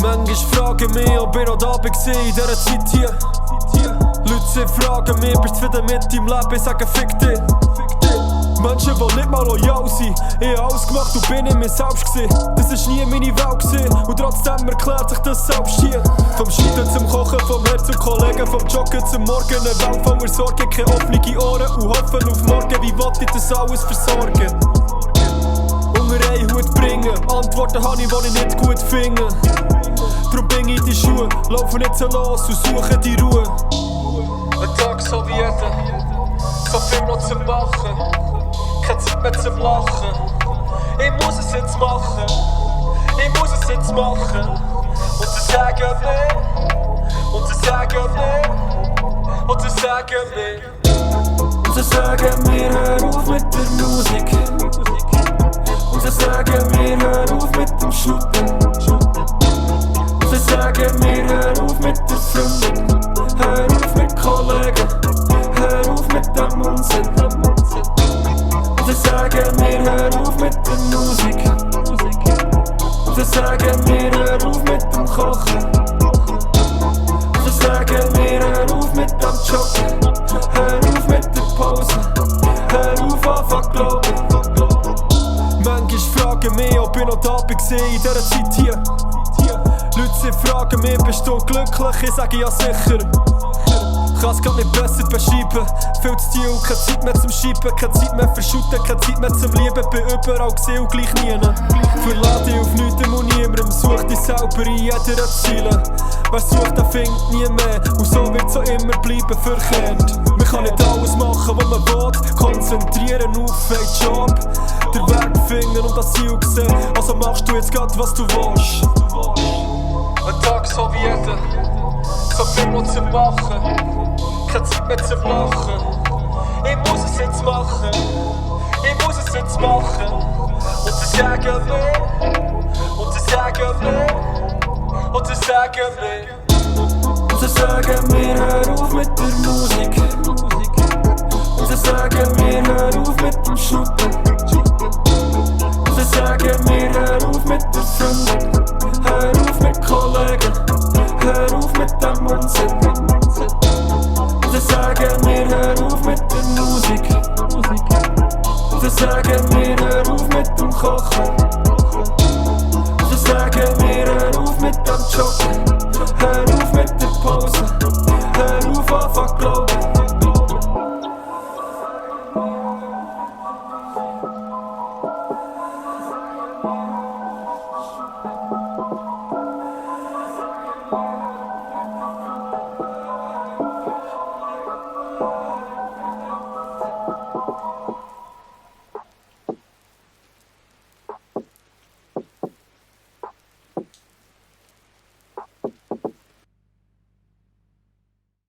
Manchmal fragen mich, ob ich noch da war in dieser Zeit hier. Leute fragen mich, bist du zufrieden mit deinem Leben? Ich sage, fick dich. Menschen, die nicht mal loyal sind. Ich hab alles gemacht und bin nicht mehr selbst gewesen. Das war nie meine Welt gewesen. Und trotzdem erklärt sich das selbst hier. Vom Scheiden zum Kochen, vom Herd zum Kollegen, vom Joggen zum Morgen. Eine Welt voller Sorgen, keine offenen Ohren und hoffen auf morgen. Wie will ich das alles versorgen? Unter einen Hut bringen, Antworten habe ich, die ich nicht gut finde. Darum bin ich in die Schuhe, laufe nicht so los und suche die Ruhe. Ein Tag so wie jeder, so viel noch zu machen. Keine Zeit mehr zum Lachen. Ich muss es jetzt machen. Ich muss es jetzt machen. Und sie sagen mir. Und sie sagen mir. Und sie sagen mir. Und sie sagen mir, hör auf mit der Musik. Und sie sagen mir, hör auf mit dem Shooten. Und sie sagen mir, hör auf mit der Freundin. Hör auf mit Kollegen. Hör auf mit dem Unsinn. Sie sagen mir, hör auf mit der Musik. Sie sagen mir, hör auf mit dem Kochen. Sie sagen mir, hör auf mit dem Joggen. Hör auf mit der Pause. Hör auf, anfang glauben. Manchmal fragen mich, ob ich noch da war in dieser Zeit hier. Leute fragen mich, bist du glücklich? Ich sage ja sicher. Kann's grad nicht besser beschreiben. Viel zu Stil, keine Zeit mehr zum Schreiben, keine Zeit mehr für Shooten, keine Zeit mehr zum Lieben. Bin überall gesehen und gleich nie. Verlade dich auf nichts und niemandem, such dich selber in jeder Ziele. Wer sucht, der findet nie mehr und so wird's auch immer bleiben verkehrt. Man kann nicht alles machen, was man will, konzentrieren auf einen Job. Den Weg finden und das Ziel sehen, also machst du jetzt grad, was du willst. Ein Tag so wie jeder, so viel noch zu machen. Keine Zeit mehr zum Lachen. Ich muss es jetzt machen. Ich muss es jetzt machen. Und sie sagen mir. Und sie sagen mir. Und sie sagen mir. Und sie sagen mir, hör auf mit der Musik. Und sie sagen mir, hör auf mit dem Shooten. Und sie sagen mir, hör auf mit der Freundin. Hör auf mit Kollegen. Hör auf mit dem Unsinn. Sie sagen mir, hör auf mit der Musik. Sie sagen mir, hör auf mit dem Kochen. Sie sagen mir, hör auf mit dem Joggen. Hör